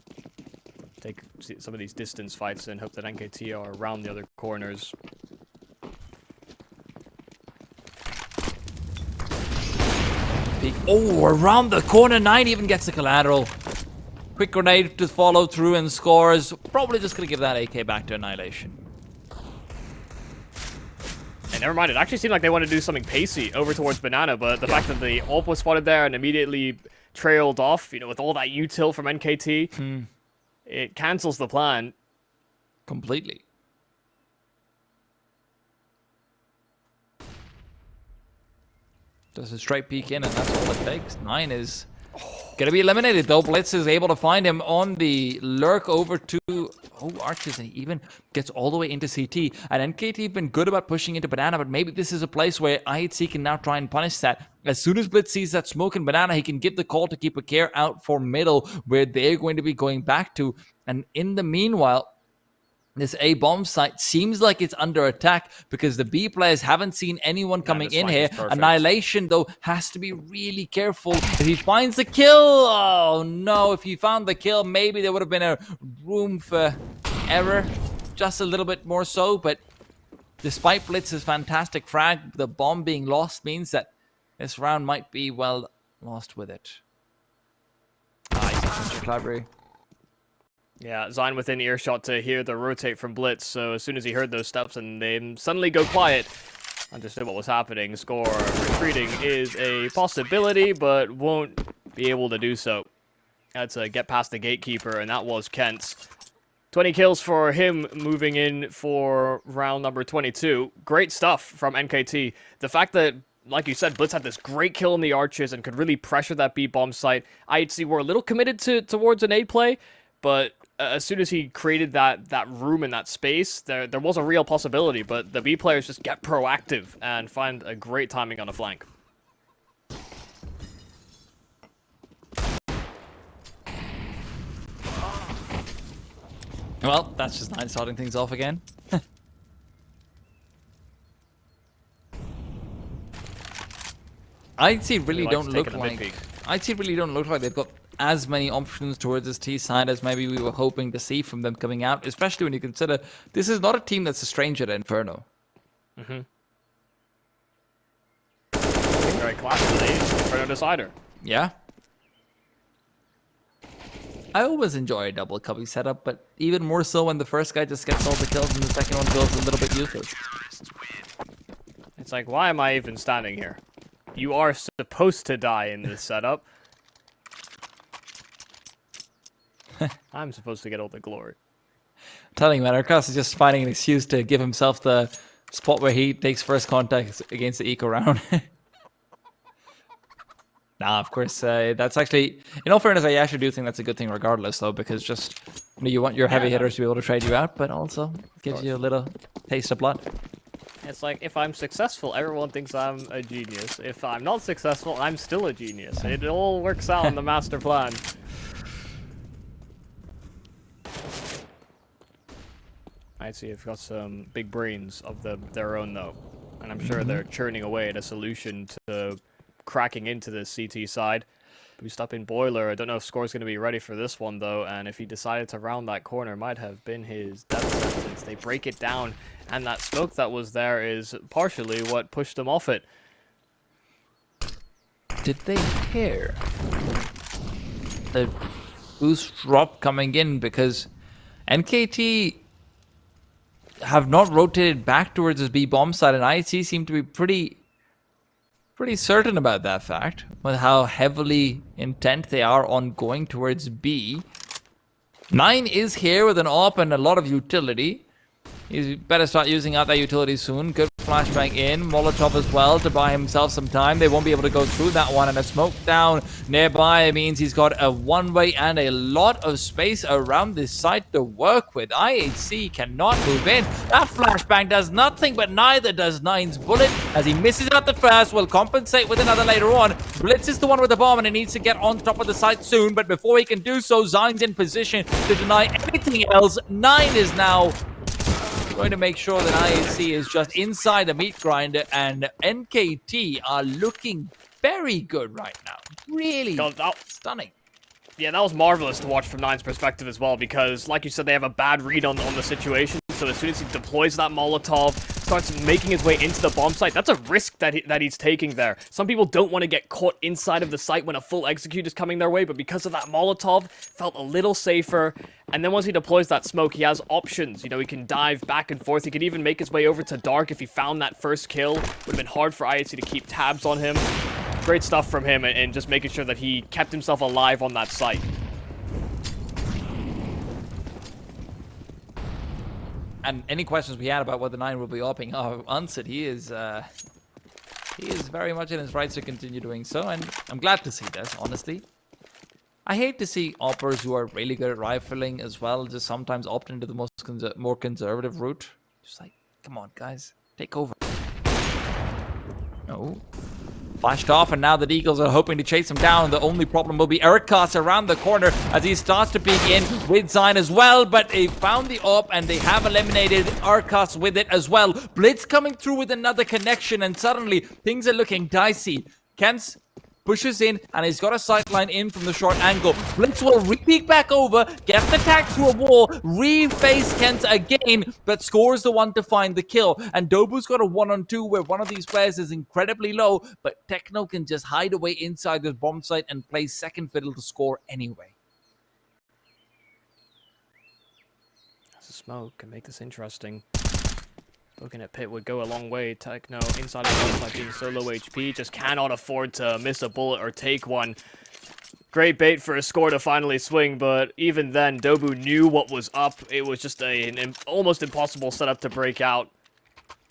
take some of these distance fights and hope that NKT are around the other corners. Oh, around the corner, 9 even gets the collateral. Quick grenade to follow through and scores. Probably just going to give that AK back to Annihilation. And never mind, it actually seemed like they wanted to do something pacey over towards Banana, but the fact that the AWP was spotted there and immediately trailed off, you know, with all that util from NKT, it cancels the plan. Completely. Just a straight peek in, and that's all it takes. 9 is going to be eliminated, though. Blitz is able to find him on the lurk over to... Oh, Arches, and he even gets all the way into CT. And NKT have been good about pushing into Banana, but maybe this is a place where IHC can now try and punish that. As soon as Blitz sees that smoke in Banana, he can give the call to keep a care out for middle, where they're going to be going back to. And in the meanwhile, this A bomb site seems like it's under attack because the B players haven't seen anyone coming in here. Annihilation, though, has to be really careful. If he finds the kill, oh no, if he found the kill, maybe there would have been a room for error, just a little bit more so. But despite Blitz's fantastic frag, the bomb being lost means that this round might be, well, lost with it. Nice, Library. Yeah, Zion within earshot to hear the rotate from Blitz, so as soon as he heard those steps and they suddenly go quiet, understood what was happening. Score retreating is a possibility, but won't be able to do so. Had to get past the gatekeeper, and that was Kent's. 20 kills for him moving in for round number 22. Great stuff from NKT. The fact that, like you said, Blitz had this great kill in the arches and could really pressure that B bomb site. IHC were a little committed towards an A play, but as soon as he created that room and that space, there was a real possibility. But the B players just get proactive and find a great timing on a flank. Well, that's just Nine starting things off again. IHC really don't look like they've got as many options towards this T side as maybe we were hoping to see from them coming out, especially when you consider this is not a team that's a stranger to Inferno. Mm-hmm. Very classically, Inferno decider. Yeah. I always enjoy a double cubby setup, but even more so when the first guy just gets all the kills and the second one goes a little bit useless. It's like, why am I even standing here? You are supposed to die in this setup. I'm supposed to get all the glory. I'm telling you, man, Arcas is just finding an excuse to give himself the spot where he takes first contact against the eco round. Nah, of course, that's actually, in all fairness, I actually do think that's a good thing regardless, though, because just, you want your heavy hitters to be able to trade you out, but also gives you a little taste of blood. It's like, if I'm successful, everyone thinks I'm a genius. If I'm not successful, I'm still a genius. It all works out in the master plan. I see you've got some big brains of their own, though. And I'm sure they're churning away at a solution to cracking into the CT side. Boost up in Boiler. I don't know if Score's going to be ready for this one, though. And if he decided to round that corner, might have been his death sentence. They break it down. And that smoke that was there is partially what pushed them off it. Did they hear the boost drop coming in? Because NKT have not rotated back towards this B bomb side, and IHC seem to be pretty certain about that fact, with how heavily intent they are on going towards B. 9 is here with an AWP and a lot of utility. He's better start using out that utility soon. Good flashbang in. Molotov as well to buy himself some time. They won't be able to go through that one. And a smoke down nearby means he's got a one-way and a lot of space around this site to work with. IHC cannot move in. That flashbang does nothing, but neither does Nine's bullet. As he misses out the first, will compensate with another later on. Blitz is the one with the bomb, and he needs to get on top of the site soon. But before he can do so, Zine's in position to deny anything else. 9 is now going to make sure that IHC is just inside the meat grinder, and NKT are looking very good right now. Really stunning. Yeah, that was marvelous to watch from Nine's perspective as well, because, like you said, they have a bad read on the situation. So as soon as he deploys that Molotov, starts making his way into the bomb site, that's a risk that he's taking there. Some people don't want to get caught inside of the site when a full execute is coming their way, but because of that Molotov, felt a little safer. And then once he deploys that smoke, he has options. You know, he can dive back and forth. He could even make his way over to Dark if he found that first kill. Would have been hard for IHC to keep tabs on him. Great stuff from him, and just making sure that he kept himself alive on that site. And any questions we had about whether 9 will be opping are answered. He is very much in his rights to continue doing so, and I'm glad to see this, honestly. I hate to see oppers who are really good at rifling as well just sometimes opt into the more conservative route. Just like, come on, guys, take over. No. Flashed off, and now the Eagles are hoping to chase him down. The only problem will be Erkas around the corner as he starts to peek in with Zine as well, but they found the AWP and they have eliminated Erkas with it as well. Blitz coming through with another connection, and suddenly things are looking dicey. Kens pushes in, and he's got a sightline in from the short angle. Blitz will re-peek back over, gets the tag through a wall, re-face Kent again, but scores the one to find the kill. And Dobu's got a 1-on-2 where one of these players is incredibly low, but Techno can just hide away inside this bomb site and play second fiddle to score anyway. That's a smoke, can make this interesting. Looking at Pit would go a long way. Techno inside of the bomb site being so low HP, just cannot afford to miss a bullet or take one. Great bait for a score to finally swing, but even then, Dobu knew what was up. It was just an almost impossible setup to break out.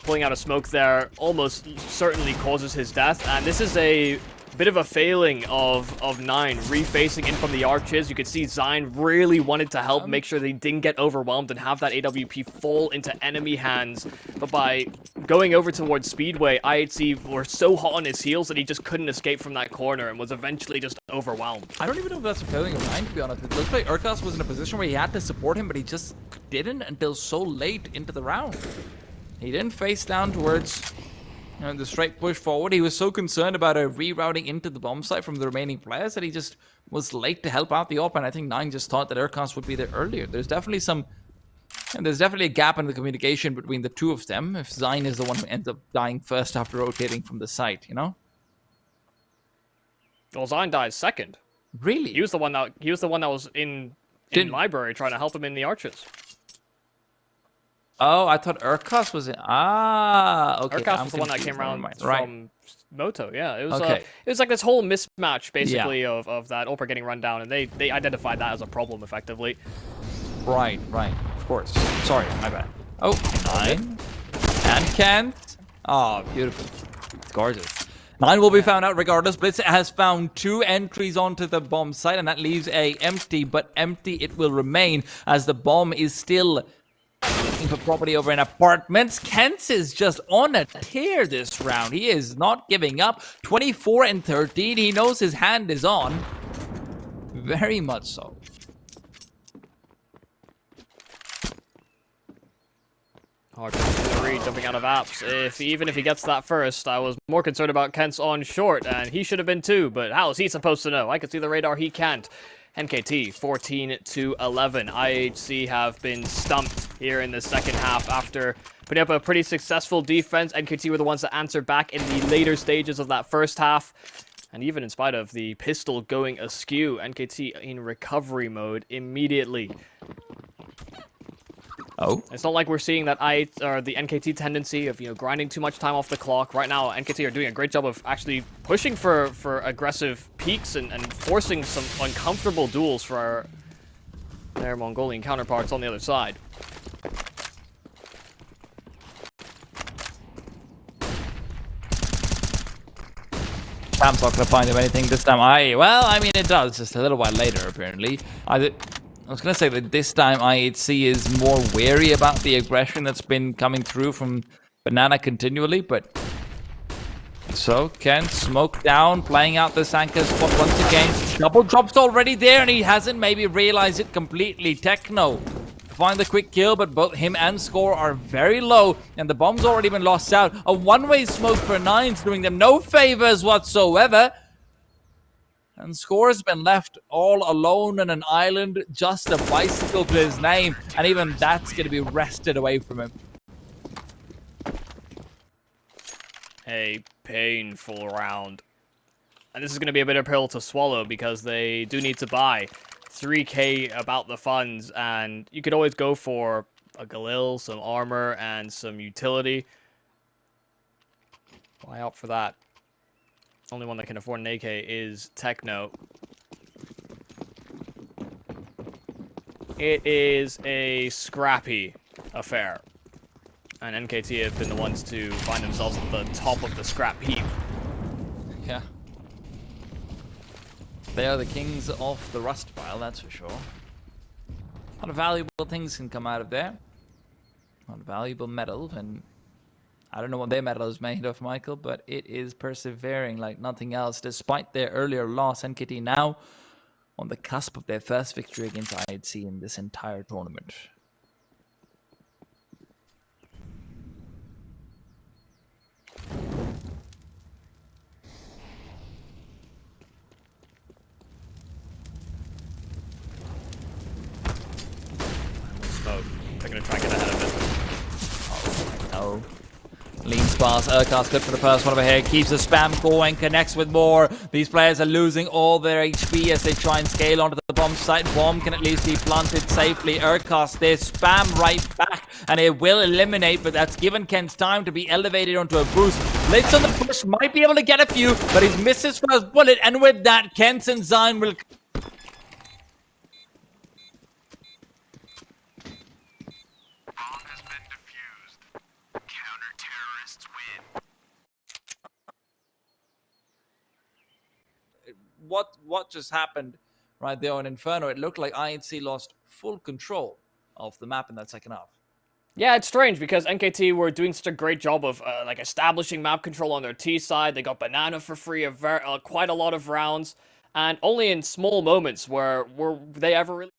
Pulling out a smoke there almost certainly causes his death, and this is a bit of a failing of Nine, refacing in from the arches. You could see Zine really wanted to help make sure they didn't get overwhelmed and have that AWP fall into enemy hands, but by going over towards Speedway, IHC were so hot on his heels that he just couldn't escape from that corner and was eventually just overwhelmed. I don't even know if that's a failing of Nine, to be honest. It looked like Urkas was in a position where he had to support him, but he just didn't until so late into the round. He didn't face down towards the straight push forward. He was so concerned about rerouting into the bomb site from the remaining players that he just was late to help out the op, and I think Nine just thought that Urkas would be there earlier. There's definitely a gap in the communication between the two of them if Zine is the one who ends up dying first after rotating from the site, you know? Well, Zine dies second. Really? He was the one that was in library trying to help him in the arches. Oh, I thought Urkas was in. Ah, okay. Urkas was the one that came around from Moto. Yeah, it was. Okay. It was like this whole mismatch, basically, of that Oprah getting run down, and they identified that as a problem effectively. Right. Of course. Sorry, my bad. Oh, Nine. And Kent. Oh, beautiful. Gorgeous. Nine will be found out regardless. Blitz has found 2 entries onto the bomb site, and that leaves a empty, but empty it will remain as the bomb is still looking for property over in apartments. Kent is just on a tear this round. He is not giving up. 24 and 13. He knows his hand is on. Very much so. Hard to read, jumping out of apps. Even if he gets that first, I was more concerned about Kent's on short, and he should have been too, but how is he supposed to know? I can see the radar, he can't. NKT 14-11. IHC have been stumped here in the second half after putting up a pretty successful defense. NKT were the ones that answered back in the later stages of that first half. And even in spite of the pistol going askew, NKT in recovery mode immediately. Oh. It's not like we're seeing that the NKT tendency of grinding too much time off the clock. Right now, NKT are doing a great job of actually pushing for aggressive peaks and forcing some uncomfortable duels for their Mongolian counterparts on the other side. Cam's not gonna find him anything this time. I mean, it does just a little while later, apparently. I was going to say that this time IHC is more wary about the aggression that's been coming through from Banana continually, but... So, Kent, smoke down, playing out this anchor spot once again. Double drop's already there, and he hasn't maybe realized it completely. Techno find the quick kill, but both him and Score are very low, and the bomb's already been lost out. A one-way smoke for Nine's doing them no favors whatsoever. And Score has been left all alone on an island, just a bicycle to his name, and even that's going to be wrested away from him. A painful round. And this is going to be a bitter pill to swallow because they do need to buy 3k about the funds, and you could always go for a Galil, some armor, and some utility. Why out for that? Only one that can afford an AK is Techno. It is a scrappy affair. And NKT have been the ones to find themselves at the top of the scrap heap. Yeah. They are the kings of the rust pile, that's for sure. A lot of valuable things can come out of there. A lot of valuable metal, and I don't know what their metal is made of, Michael, but it is persevering like nothing else. Despite their earlier loss, NKT now on the cusp of their first victory against IHC in this entire tournament. Smoke. They're going to try and get ahead of it. Oh, no. Leans past, Urkast clip for the first one over here, keeps the spam going, connects with more. These players are losing all their HP as they try and scale onto the bomb site. Bomb can at least be planted safely. Urkast, they spam right back, and it will eliminate, but that's given Kent's time to be elevated onto a boost. Blitz on the push, might be able to get a few, but he's missed his first bullet, and with that, Kent and Zine will... What just happened right there on Inferno? It looked like IHC lost full control of the map in that second half. Yeah, it's strange because NKT were doing such a great job of like establishing map control on their T side. They got banana for free quite a lot of rounds, and only in small moments were they ever really